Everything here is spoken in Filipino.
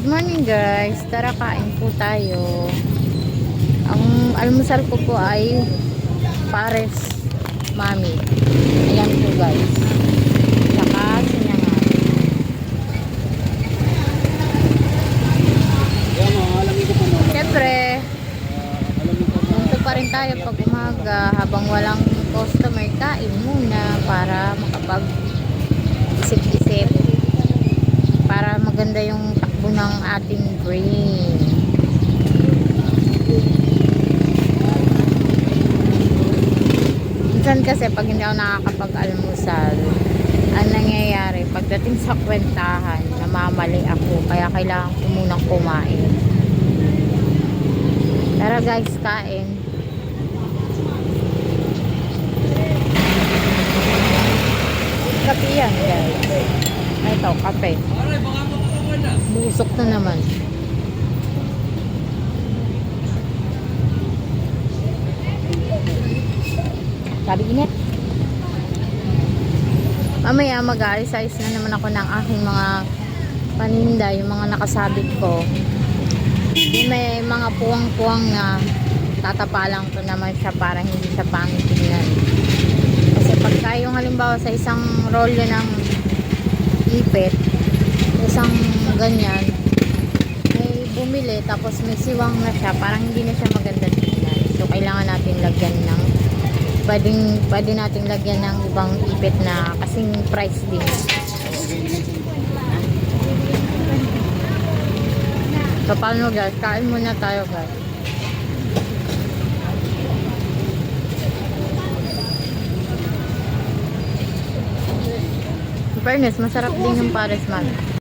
Good morning guys, tara kain po tayo. Ang almusal ko po ay pares mami. Ayan po guys. Saka sinangag. Siyempre, punto pa rin tayo pag umaga habang walang customer, kain muna para makapag isip-isip para maganda yung takbo ng ating brain. Minsan kasi pag hindi ako nakakapag-almusal, ang nangyayari pagdating sa kwentahan, namamali ako, kaya kailangan ko munang kumain. Tara guys, kain. Kape yan guys. Ito, kape. Busok na naman. Sabi init. Mamaya mag-a-resize na naman ako ng aking mga paninda, yung mga nakasabit ko. May mga puwang-puwang na tatapalan ko naman siya para hindi siya pangit tingnan. Kasi pagka yung halimbawa sa isang rolyo ng ipit, isang ganyan, may bumili tapos may siwang na siya, parang hindi na siya maganda tingnan. So kailangan natin lagyan ng pwede nating lagyan ng ibang ipit na kasing price din. So paano guys, kain muna tayo guys. In fairness, masarap din yung pares man.